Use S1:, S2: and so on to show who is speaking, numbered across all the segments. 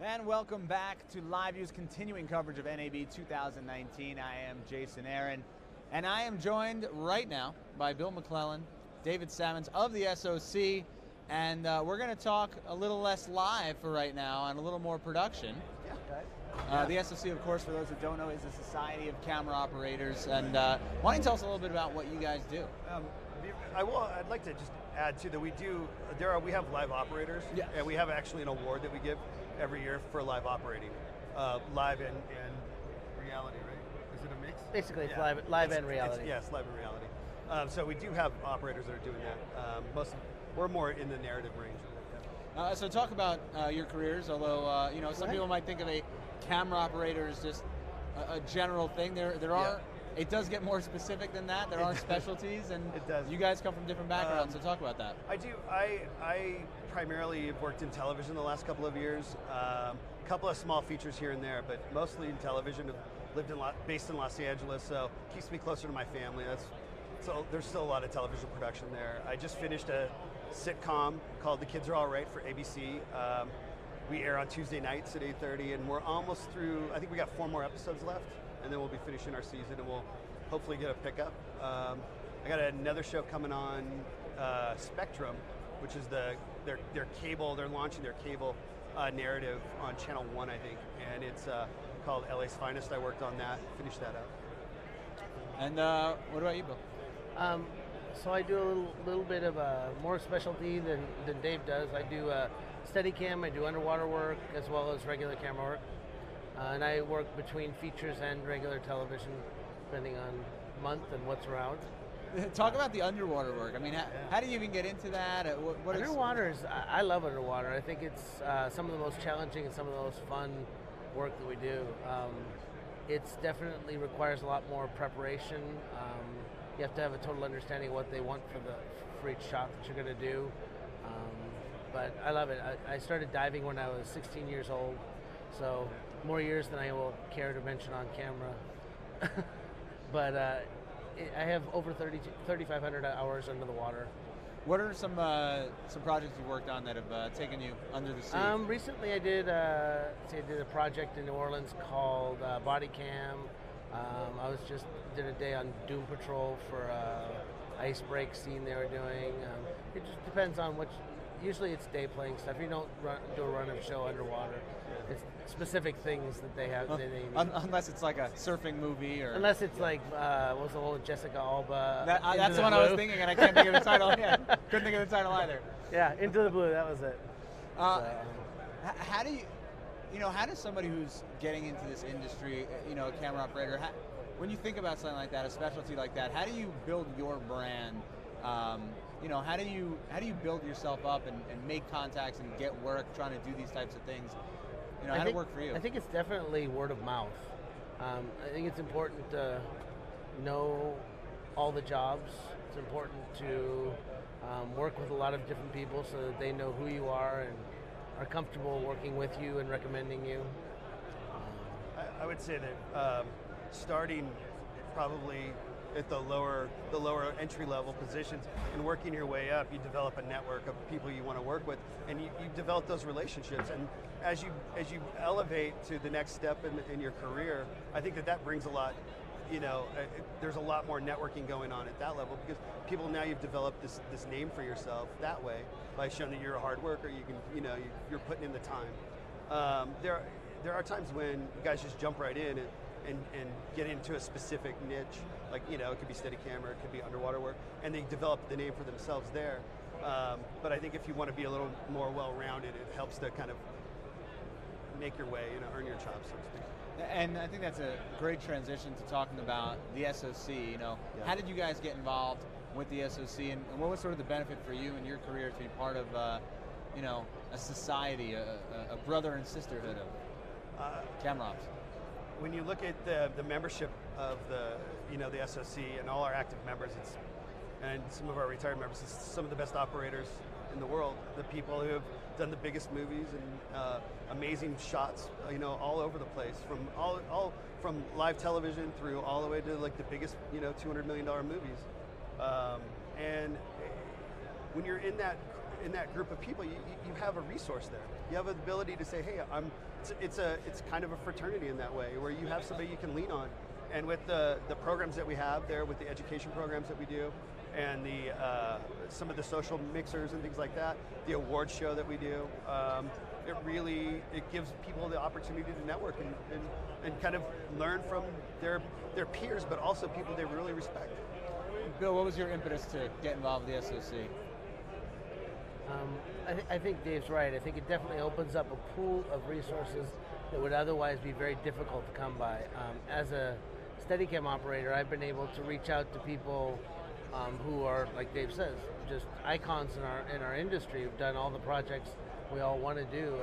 S1: And welcome back to LiveView's continuing coverage of NAB 2019. I am Jason Aaron, and I am joined right now by Bill McClellan, David Sammons of the SOC, and we're going to talk a little less live for right now and a little more production. The SOC, of course, for those who don't know, is a society of camera operators. And why don't you tell us a little bit about what you guys do?
S2: I'd like to just add too that we have live operators, and we have actually an award that we give every year for live operating, live and reality, right? Is it a mix?
S3: Basically, it's live and reality.
S2: Yes, live and reality. So we do have operators that are doing that. We're more in the narrative range.
S1: So talk about your careers. Although some people might think of a camera operator as just a general thing. There are. It does get more specific than that. There are specialties, and
S2: it does.
S1: You guys come from different backgrounds, so talk about that.
S2: I do. I primarily have worked in television the last couple of years. A couple of small features here and there, but mostly in television. Based in Los Angeles, so it keeps me closer to my family. So there's still a lot of television production there. I just finished a sitcom called The Kids Are All Right for ABC. We air on Tuesday nights at 8:30, and we're almost through. I think we got 4 more episodes left, and then we'll be finishing our season, and we'll hopefully get a pickup. I got another show coming on Spectrum, which is their cable. They're launching their cable narrative on Channel 1, I think, and it's called LA's Finest. I worked on that, finished that up.
S1: And what about you, Bill?
S3: So I do a little bit of more specialty than Dave does. I do Steadicam, I do underwater work, as well as regular camera work. And I work between features and regular television, depending on month and what's around.
S1: Talk about the underwater work. I mean, how do you even get into that?
S3: Underwater I love underwater. I think it's some of the most challenging and some of the most fun work that we do. It's definitely requires a lot more preparation. You have to have a total understanding of what they want for each shot that you're going to do. But I love it. I started diving when I was 16 years old, so more years than I will care to mention on camera. But I have over 3,500 hours under the water.
S1: What are some projects you worked on that have taken you under the sea?
S3: Recently, I did a project in New Orleans called Body Cam. I did a day on Doom Patrol for ice break scene they were doing. It just depends on which. Usually, it's day playing stuff. You don't do a run of show underwater. It's specific things that they have.
S1: Unless it's like a surfing movie, or
S3: unless it's like what was the whole Jessica Alba.
S1: That's the one I was thinking, and I can't think of the title. Yeah, couldn't think of the title either.
S3: Yeah, Into the Blue. That was it.
S1: How do how does somebody who's getting into this industry, a camera operator, when you think about something like that, a specialty like that, how do you build your brand? How do you build yourself up and make contacts and get work trying to do these types of things? How did it work for you?
S3: I think it's definitely word of mouth. I think it's important to know all the jobs. It's important to work with a lot of different people so that they know who you are and are comfortable working with you and recommending you.
S2: I would say that starting probably at the lower entry level positions and working your way up, you develop a network of people you want to work with, and you develop those relationships. And as you elevate to the next step in your career, I think that brings a lot. There's a lot more networking going on at that level, because people, now you've developed this name for yourself that way by showing that you're a hard worker. You can you're putting in the time. There are times when guys just jump right in and get into a specific niche, like it could be Steadicam or it could be underwater work, and they develop the name for themselves there. But I think if you want to be a little more well-rounded, it helps to kind of make your way, earn your chops, so to speak.
S1: And I think that's a great transition to talking about the SOC. How did you guys get involved with the SOC, and what was sort of the benefit for you in your career to be part of, a society, a brother and sisterhood of camera ops?
S2: When you look at the membership of the SOC and all our active members, and some of our retired members, it's some of the best operators in the world. The people who have done the biggest movies and amazing shots, all over the place, from live television through all the way to like the biggest, $200 million movies. And when you're in that group of people, you have a resource there. You have the ability to say, hey, it's kind of a fraternity in that way, where you have somebody you can lean on. And with the programs that we have there, with the education programs that we do, and some of the social mixers and things like that, the awards show that we do, it gives people the opportunity to network and kind of learn from their peers, but also people they really respect.
S1: Bill, what was your impetus to get involved with the SOC?
S3: I think Dave's right. I think it definitely opens up a pool of resources that would otherwise be very difficult to come by. As a Steadicam operator, I've been able to reach out to people who are, like Dave says, just icons in our industry, who've done all the projects we all want to do,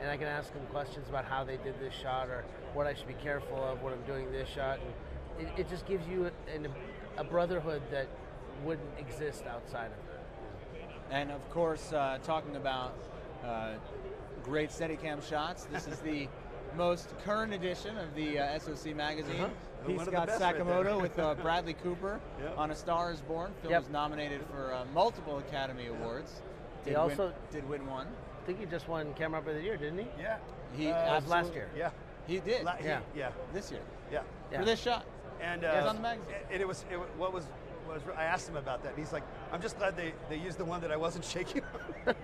S3: and I can ask them questions about how they did this shot, or what I should be careful of when I'm doing this shot, and it just gives you a brotherhood that wouldn't exist outside of it.
S1: And of course, talking about great Steadicam shots, this is the most current edition of the SOC magazine. Pete Scott Sakamoto with Bradley Cooper on A Star Is Born. Film was nominated for multiple Academy Awards. Did win one.
S3: I think he just won Camera Up of the Year, didn't he?
S2: Yeah.
S3: He was last year.
S2: Yeah.
S1: He did. This year.
S2: Yeah.
S1: For this shot.
S2: And
S1: it was on the magazine.
S2: And I asked him about that, and he's like, I'm just glad they used the one that I wasn't shaking on.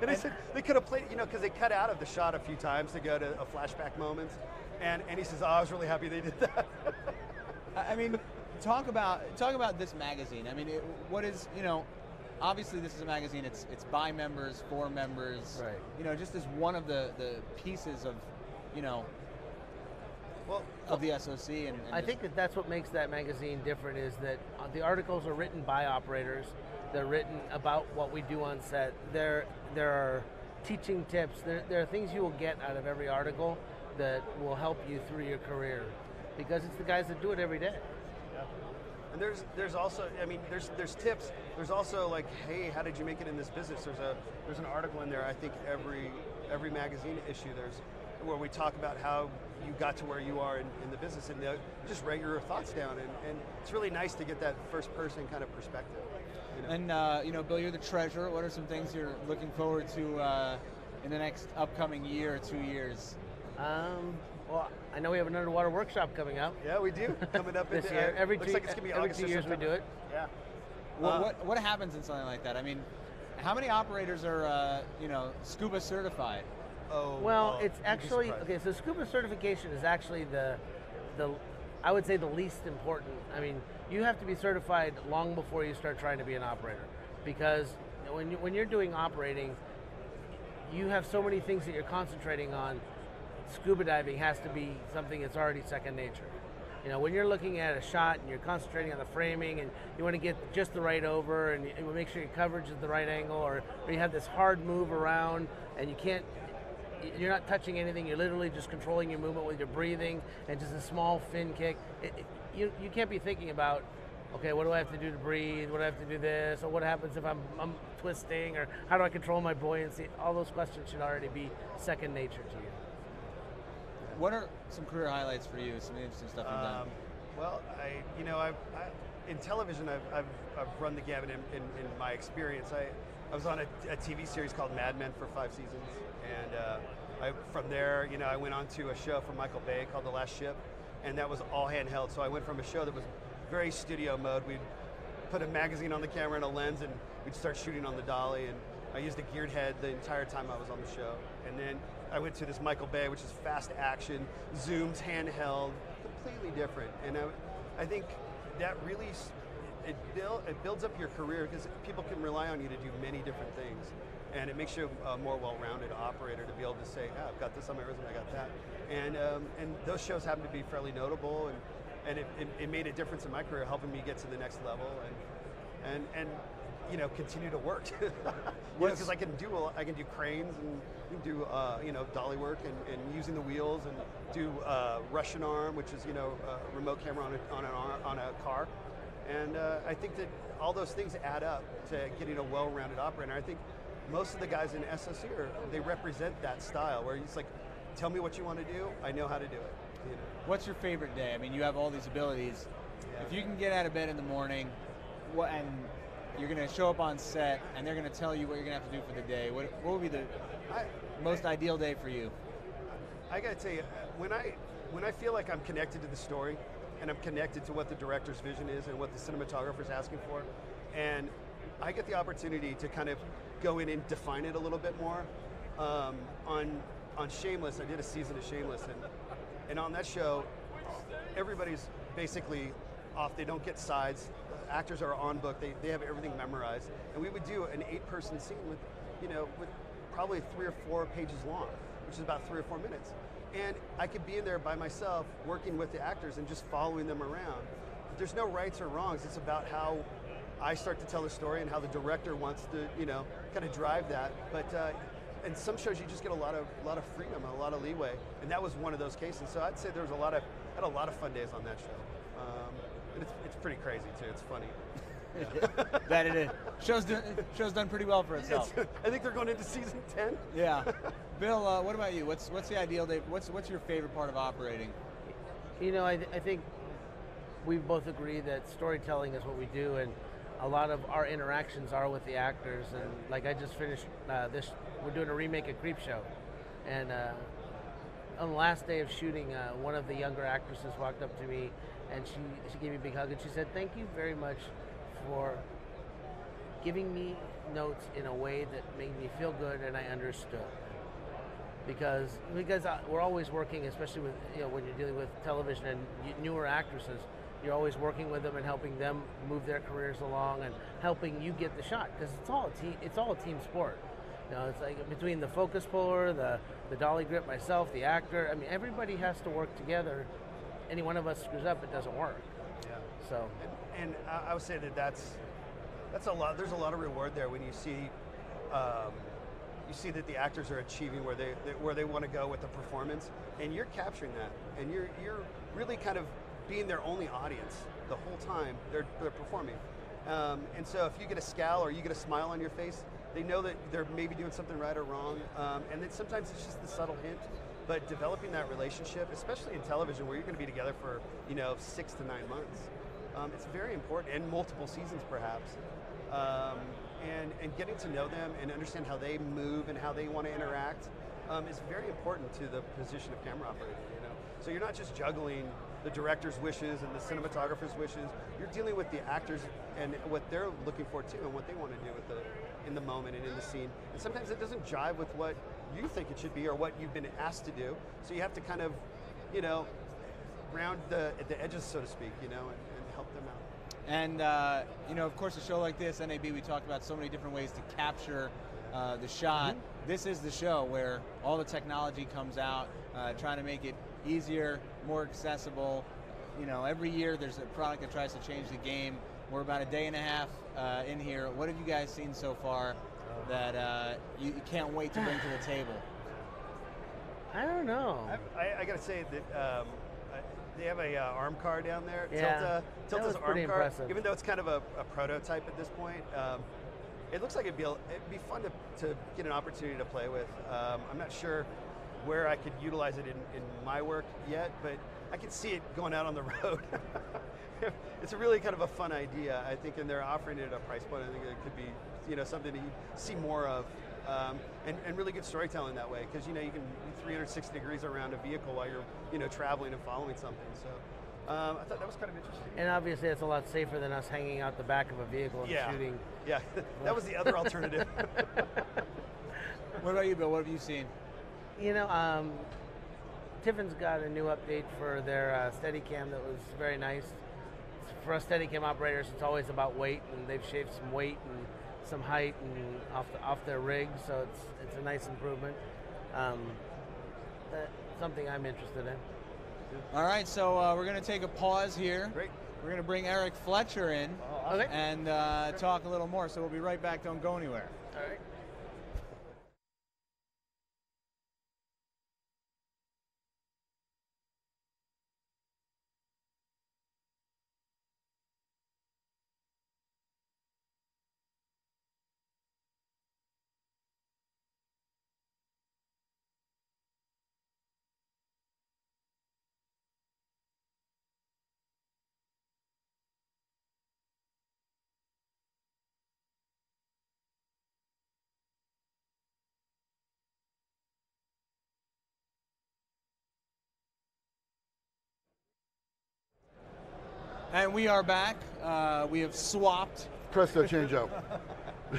S2: And I said, they could have played, because they cut out of the shot a few times to go to a flashback moment. And he says, I was really happy they did that.
S1: I mean, talk about this magazine. I mean, what is, obviously this is a magazine, it's by members, for members.
S3: Right.
S1: Just as one of the pieces of, of the SOC. And
S3: I think that's what makes that magazine different, is that the articles are written by operators. They're written about what we do on set. There are teaching tips. There are things you will get out of every article that will help you through your career, because it's the guys that do it every day.
S2: Yeah. And there's also, there's tips. There's also like, hey, how did you make it in this business? There's an article in there. I think every magazine issue where we talk about how you got to where you are in the business, and just write your thoughts down. And it's really nice to get that first person kind of perspective.
S1: And Bill, you're the treasurer. What are some things you're looking forward to in the next upcoming year or 2 years?
S3: Well, I know we have an underwater workshop coming up.
S2: Yeah, we do. Coming up
S3: this year. Every
S2: looks like it's gonna be August
S3: 2 years we do it.
S2: Yeah.
S1: What happens in something like that? I mean, how many operators are scuba certified?
S3: It's actually okay. So scuba certification is actually the I would say the least important. I mean, you have to be certified long before you start trying to be an operator, because when you're doing operating, you have so many things that you're concentrating on. Scuba diving has to be something that's already second nature. When you're looking at a shot and you're concentrating on the framing and you want to get just the right over and you make sure your coverage is the right angle, or you have this hard move around and you're not touching anything, you're literally just controlling your movement with your breathing and just a small fin kick. You can't be thinking about, okay, what do I have to do to breathe? What do I have to do this? Or what happens if I'm twisting? Or how do I control my buoyancy? All those questions should already be second nature to you.
S1: What are some career highlights for you? Some interesting stuff you've done?
S2: Well, in television, I've run the gamut in my experience. I was on a TV series called Mad Men for 5 seasons, and from there, I went on to a show from Michael Bay called The Last Ship, and that was all handheld. So I went from a show that was very studio mode. We'd put a magazine on the camera and a lens, and we'd start shooting on the dolly, and I used a geared head the entire time I was on the show. And then I went to this Michael Bay, which is fast action, zooms, handheld, completely different. And I think that really, it builds up your career, because people can rely on you to do many different things. And it makes you a more well-rounded operator to be able to say, I've got this on my resume, I got that. And those shows happen to be fairly notable, and it made a difference in my career, helping me get to the next level and continue to work. Because I can do cranes and do dolly work and using the wheels, and do Russian arm, which is a remote camera on a car. And I think that all those things add up to getting a well-rounded operator. I think most of the guys in SOC they represent that style, where it's like, tell me what you want to do, I know how to do it.
S1: What's your favorite day? I mean, you have all these abilities. Yeah. If you can get out of bed in the morning, and you're going to show up on set, and they're going to tell you what you're going to have to do for the day. What would be the most ideal day for you?
S2: I got to tell you, when I feel like I'm connected to the story, and I'm connected to what the director's vision is and what the cinematographer's asking for, and I get the opportunity to kind of go in and define it a little bit more. On Shameless, I did a season of Shameless, and on that show, everybody's basically off. They don't get sides. Actors are on book. They have everything memorized, and we would do an 8-person scene with probably 3 or 4 pages long, which is about 3 or 4 minutes. And I could be in there by myself, working with the actors and just following them around. There's no rights or wrongs. It's about how I start to tell the story and how the director wants to, kind of drive that. But in some shows, you just get a lot of freedom, a lot of leeway, and that was one of those cases. So I'd say there was I had a lot of fun days on that show. And it's pretty crazy too. It's funny. Yeah.
S1: That it is. Show's done pretty well for itself.
S2: I think they're going into season 10.
S1: Yeah. Bill, what about you? What's the ideal day? What's your favorite part of operating?
S3: I think we both agree that storytelling is what we do, and a lot of our interactions are with the actors. And like I just finished we're doing a remake of Creepshow, and on the last day of shooting, one of the younger actresses walked up to me, and she gave me a big hug, and she said, "Thank you very much for giving me notes in a way that made me feel good and I understood." Because we're always working, especially with when you're dealing with television and newer actresses, you're always working with them and helping them move their careers along and helping you get the shot, because it's all a team sport. It's like between the focus puller, the dolly grip, myself, the actor. I mean, everybody has to work together. Any one of us screws up, it doesn't work.
S2: Yeah.
S3: So.
S2: And I would say that's a lot. There's a lot of reward there when you see that the actors are achieving where they want to go with the performance, and you're capturing that, and you're really kind of being their only audience the whole time they're performing. And so if you get a scowl or you get a smile on your face, they know that they're maybe doing something right or wrong. And then sometimes it's just the subtle hint. But developing that relationship, especially in television where you're going to be together for 6 to 9 months, it's very important, and multiple seasons perhaps. And getting to know them and understand how they move and how they want to interact is very important to the position of camera operator. So you're not just juggling the director's wishes and the cinematographer's wishes. You're dealing with the actors and what they're looking for too, and what they want to do in the moment and in the scene. And sometimes it doesn't jive with what you think it should be or what you've been asked to do. So you have to kind of, round the edges, so to speak, and help them out.
S1: And of course, a show like this, NAB, we talked about so many different ways to capture the shot. Mm-hmm. This is the show where all the technology comes out, trying to make it easier, more accessible. Every year there's a product that tries to change the game. We're about a day and a half in here. What have you guys seen so far that you can't wait to bring to the table?
S3: I don't know.
S2: I got to say that they have a arm car down there.
S3: Yeah,
S2: Tilta's arm car.
S3: Impressive.
S2: Even though it's kind of a prototype at this point, it looks like it'd be fun to get an opportunity to play with. I'm not sure where I could utilize it in my work yet, but I can see it going out on the road. It's a really kind of a fun idea, I think, and they're offering it at a price point. I think it could be something that you see more of, and really good storytelling that way, because you can be 360 degrees around a vehicle while you're traveling and following something. So I thought that was kind of interesting.
S3: And obviously it's a lot safer than us hanging out the back of a vehicle and shooting.
S2: Yeah, that was the other alternative.
S1: What about you, Bill? What have you seen?
S3: Tiffin's got a new update for their Steadicam that was very nice. For us Steadicam operators, it's always about weight, and they've shaved some weight and some height and off their rig, so it's a nice improvement. That's something I'm interested in.
S1: All right, so we're going to take a pause here.
S2: Great.
S1: We're going to bring Eric Fletcher in and talk a little more. So we'll be right back. Don't go anywhere.
S3: All right.
S1: And we are back. We have swapped.
S4: Presto changeo.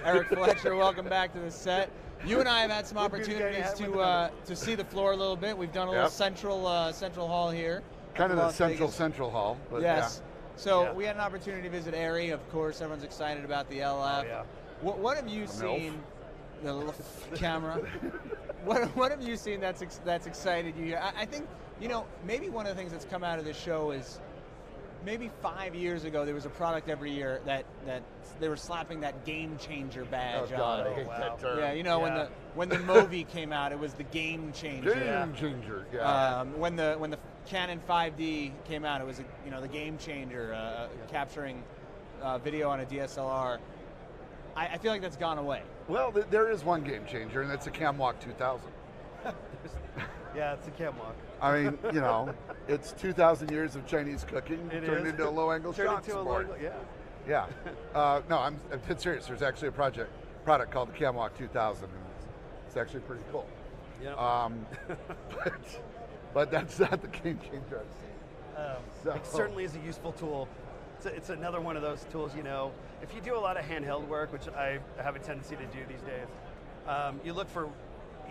S1: Eric Fletcher, welcome back to the set. You and I have had some
S2: We're good,
S1: opportunities
S2: yeah,
S1: to see the floor a little bit. We've done a little
S4: Yep.
S1: central hall here.
S4: Kind of the
S1: Las Vegas.
S4: central hall. But
S1: Yes. So
S2: Yeah.
S1: we had an opportunity to visit Airy. Of course, everyone's excited about the LF.
S2: Oh, yeah.
S1: What have you
S4: MILF.
S1: seen? The little camera. What have you seen that's excited you? I think maybe one of the things that's come out of this show is maybe 5 years ago there was a product every year that they were slapping that game changer
S4: Yeah.
S1: badge
S4: Oh God, I
S1: on.
S4: hate
S2: wow.
S4: that term.
S1: Yeah, when the movie came out, it was the game changer.
S4: Game changer. Yeah.
S1: When the Canon 5D came out, it was the game changer, capturing video on a DSLR. I feel like that's gone away.
S4: Well, there is one game changer, and that's a Camwalk 2000.
S2: Yeah, it's a camwalk.
S4: I mean, it's 2,000 years of Chinese cooking
S2: It
S4: turned
S2: is.
S4: into a low-angle
S2: Turned
S4: shot
S2: into a
S4: sport.
S2: logo, yeah.
S4: Yeah. No, I'm dead serious. There's actually a product called the Camwalk 2000, and it's actually pretty cool.
S2: Yeah.
S4: But that's not the game changer I've seen. So-
S2: It certainly is a useful tool. It's another one of those tools, if you do a lot of handheld work, which I have a tendency to do these days, you look for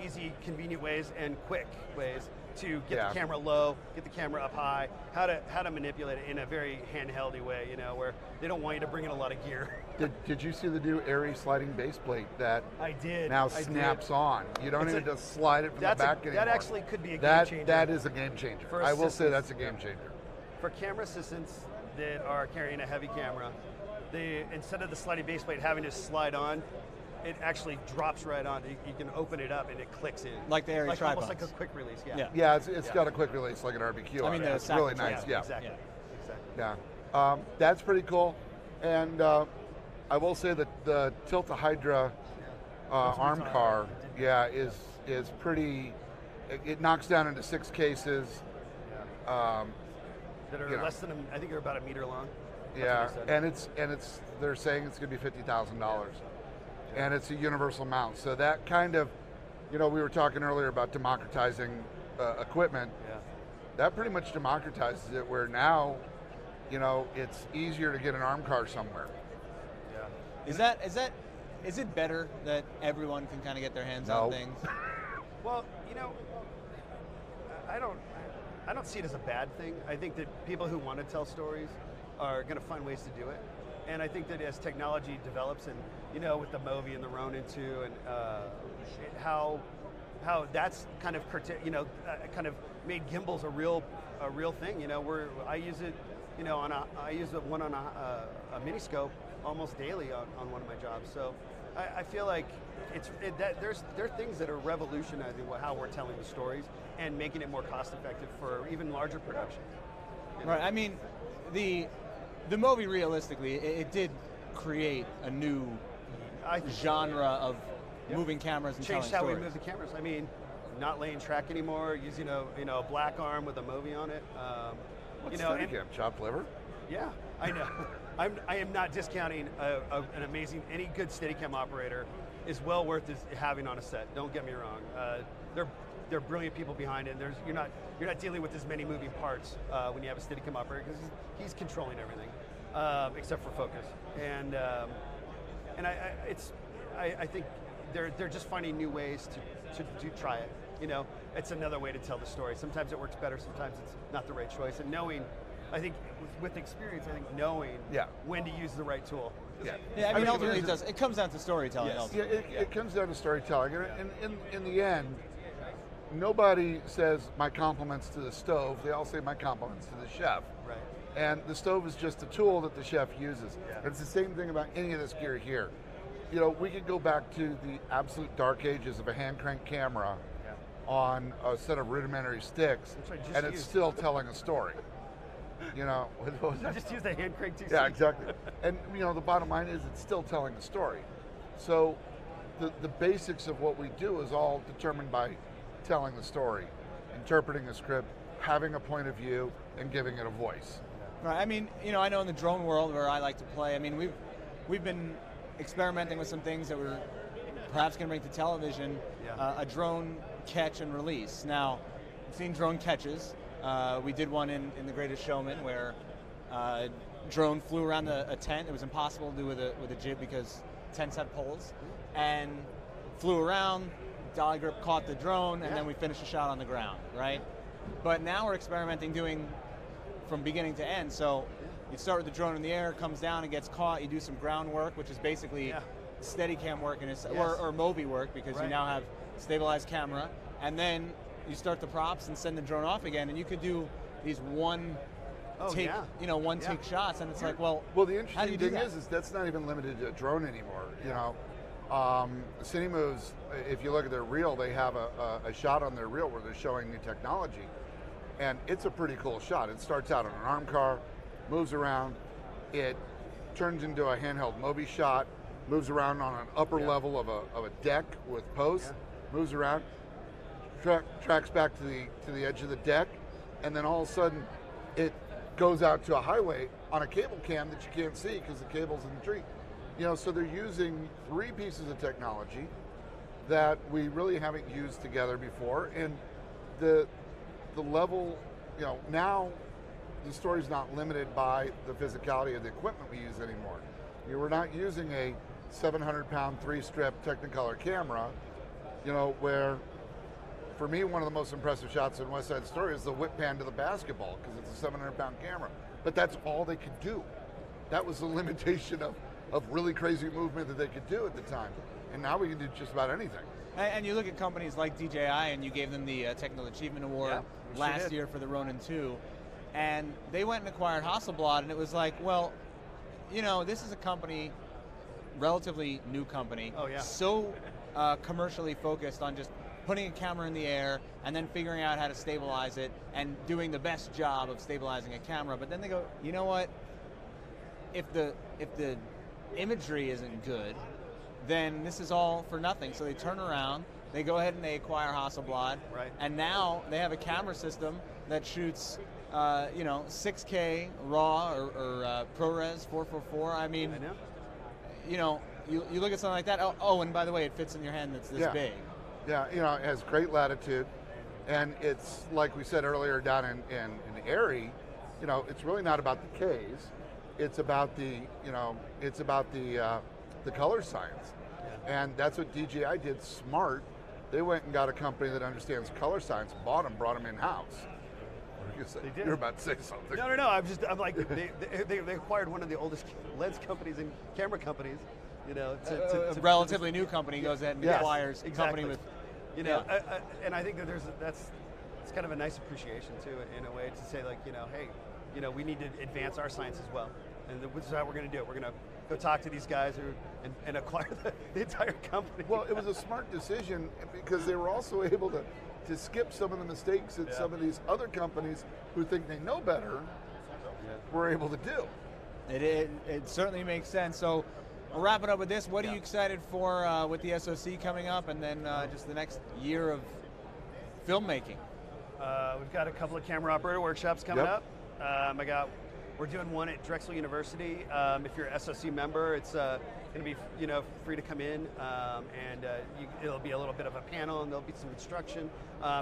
S2: easy, convenient ways and quick ways to get
S4: Yeah.
S2: the camera low, get the camera up high, how to manipulate it in a very handheldy way, where they don't want you to bring in a lot of gear.
S4: Did you see the new Airy sliding base plate that
S2: I did.
S4: now
S2: I
S4: snaps
S2: did.
S4: on? You don't
S2: It's
S4: even
S2: a-
S4: just slide it from the back anymore.
S2: That actually could be a game
S4: That
S2: changer.
S4: that is a game changer.
S2: For
S4: I will say
S2: assistance.
S4: that's a game changer.
S2: For camera assistants that are carrying a heavy camera, instead of the sliding base plate having to slide on, it actually drops right on. You can open it up and it clicks in.
S1: Like the Airy
S2: almost
S1: tripods.
S2: like a quick release, yeah.
S1: Yeah.
S4: Yeah, it's
S2: Yeah.
S4: got a quick release like an RBQ.
S1: I
S4: on
S1: mean,
S4: it.
S1: the
S4: It's really
S1: Sacrifice.
S4: nice. Yeah.
S2: Exactly.
S1: Yeah.
S2: Exactly.
S4: Yeah, that's pretty cool. And I will say that the Tilta-Hydra arm car, is pretty. It knocks down into 6 cases.
S2: That are
S4: You know.
S2: less than, I think they're about a meter long. That's
S4: Yeah,
S2: what they said.
S4: and it's they're saying it's going to be $50,000, and it's a universal mount. So that kind of, we were talking earlier about democratizing equipment.
S2: Yeah.
S4: That pretty much democratizes it. Where now, it's easier to get an arm car somewhere.
S2: Yeah.
S1: Is it better that everyone can kind of get their hands
S4: No.
S1: on things?
S2: Well, I don't see it as a bad thing. I think that people who want to tell stories are going to find ways to do it. And I think that as technology develops, and with the Movi and the Ronin too, and how that's kind of kind of made gimbals a real thing. Where I use it, I use one on a mini scope almost daily on one of my jobs. So I feel like there are things that are revolutionizing how we're telling the stories and making it more cost effective for even larger productions.
S1: Right. I mean, the movie realistically, it did create a new
S2: I think so,
S1: genre
S2: yeah.
S1: of
S2: Yep.
S1: moving cameras and
S2: Changed
S1: telling
S2: how
S1: stories.
S2: we move the cameras. I mean, not laying track anymore, using a black arm with a Movi on it.
S4: What's
S2: and-
S4: Steadicam? Chopped liver?
S2: Yeah, I know. I am not discounting an amazing, any good Steadicam operator is well worth having on a set. Don't get me wrong. They're brilliant people behind it. You're not dealing with as many moving parts when you have a Steadicam operator because he's controlling everything except for focus. And I think they're just finding new ways to try it. It's another way to tell the story. Sometimes it works better. Sometimes it's not the right choice. And knowing, I think with experience, knowing
S4: Yeah.
S2: when to use the right tool.
S4: Yeah.
S1: Yeah, I mean,
S4: mean,
S1: ultimately
S4: there's
S1: it comes down to storytelling.
S2: Yes.
S1: ultimately.
S4: Yeah, it comes down to storytelling. And in the end, nobody says my compliments to the stove. They all say my compliments to the chef.
S2: Right.
S4: And the stove is just a tool that the chef uses.
S2: Yeah.
S4: It's the same thing about any of this gear here. We could go back to the absolute dark ages of a hand crank camera
S2: Yeah.
S4: on a set of rudimentary sticks,
S2: Which I just
S4: and it's
S2: used.
S4: still telling a story. What was that?
S2: Just use the hand crank too.
S4: Yeah, exactly. And the bottom line is it's still telling a story. So the basics of what we do is all determined by telling the story, interpreting a script, having a point of view, and giving it a voice.
S1: Right. I mean, I know in the drone world where I like to play. I mean, we've been experimenting with some things that we're perhaps going to bring to television.
S2: Yeah.
S1: A drone catch and release. Now, I've seen drone catches. We did one in The Greatest Showman where drone flew around a tent. It was impossible to do with a jib because tents have poles, and flew around. Dolly grip caught the drone, and then we finished the shot on the ground, right? But now we're experimenting doing from beginning to end. So you start with the drone in the air, comes down and gets caught. You do some ground work, which is basically Steadicam work or Mobi work, because you now have stabilized camera, and then you start the props and send the drone off again, and you could do these take shots, and it's like, well,
S4: the interesting thing is that's not even limited to a drone anymore. You know, Cinemoves, if you look at their reel, they have a shot on their reel where they're showing new technology, and it's a pretty cool shot. It starts out on an arm car, moves around, it turns into a handheld Mobi shot, moves around on an upper level of a deck with posts, moves around, tracks back to the edge of the deck, and then all of a sudden it goes out to a highway on a cable cam that you can't see because the cable's in the tree. You know, so they're using 3 pieces of technology that we really haven't used together before, and the level, you know, now the story's not limited by the physicality of the equipment we use anymore. You know, we're not using a 700-pound 3-strip Technicolor camera, you know, where, for me, one of the most impressive shots in West Side Story is the whip pan to the basketball, because it's a 700-pound camera. But that's all they could do. That was the limitation of really crazy movement that they could do at the time. And now we can do just about anything.
S1: And you look at companies like DJI, and you gave them the Technical Achievement Award last year for the Ronin 2, and they went and acquired Hasselblad, and it was like, well, you know, this is a company, relatively new company, so commercially focused on just putting a camera in the air and then figuring out how to stabilize it and doing the best job of stabilizing a camera. But then they go, you know what? If the imagery isn't good, then this is all for nothing. So they turn around, they go ahead and they acquire Hasselblad, and now they have a camera system that shoots 6K RAW or ProRes 444. I mean, you know, you look at something like that. Oh, and by the way, it fits in your hand that's this big.
S4: Yeah, you know, it has great latitude, and it's like we said earlier down in Erie, you know, it's really not about the Ks, it's about the color science, and that's what DJI did smart. They went and got a company that understands color science, brought them in house.
S2: They did.
S4: You're about to say something.
S2: No. I'm like, they acquired one of the oldest lens companies and camera companies. You know,
S1: a relatively new company goes ahead and acquires a company with,
S2: you know, and I think that it's kind of a nice appreciation too, in a way, to say, like, you know, hey, you know, we need to advance our science as well, and this is how we're going to do it. We're going to go talk to these guys and acquire the entire company.
S4: Well, it was a smart decision because they were also able to skip some of the mistakes that some of these other companies who think they know better were able to do.
S1: It certainly makes sense. So we'll wrap it up with this. What are you excited for with the SOC coming up, and then just the next year of filmmaking?
S2: We've got a couple of camera operator workshops coming up. We're doing one at Drexel University. If you're an SOC member, it's going to be free to come in, and it'll be a little bit of a panel, and there'll be some instruction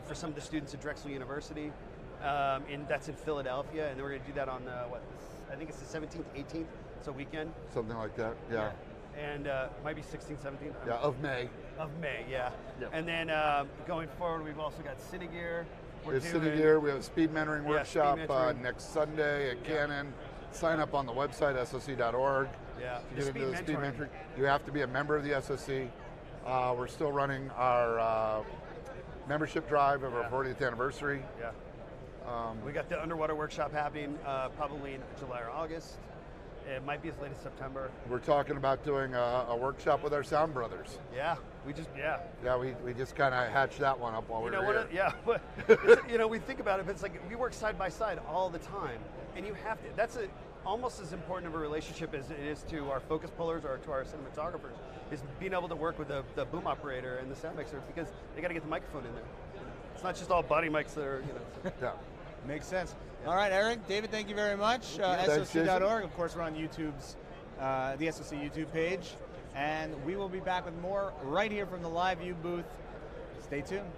S2: for some of the students at Drexel University, and that's in Philadelphia. And then we're going to do that on I think it's the 17th, 18th. It's a weekend.
S4: Something like that. Yeah.
S2: And might be 16th, 17th.
S4: Yeah, of May.
S2: Of May, yeah. And then going forward, we've also got Cinegear.
S4: We have Cinegear. We have a speed mentoring workshop next Sunday at Canon. Sign up on the website, soc.org.
S2: Yeah.
S4: To get into the speed mentoring. You have to be a member of the SOC. We're still running our membership drive of our 40th anniversary.
S2: Yeah. We got the underwater workshop happening probably in July or August. It might be as late as September.
S4: We're talking about doing a workshop with our Sound Brothers.
S2: Yeah, we just
S4: kind of hatched that one up while we were here.
S2: But we think about it, but it's like we work side by side all the time, and you have to. That's almost as important of a relationship as it is to our focus pullers or to our cinematographers. Is being able to work with the boom operator and the sound mixer, because they got to get the microphone in there. It's not just all body mics that are
S4: Yeah.
S1: Makes sense. Yeah. All right, Eric, David, thank you very much. SOC.org. Of course, we're on YouTube's, the SOC YouTube page. And we will be back with more right here from the Live View booth. Stay tuned.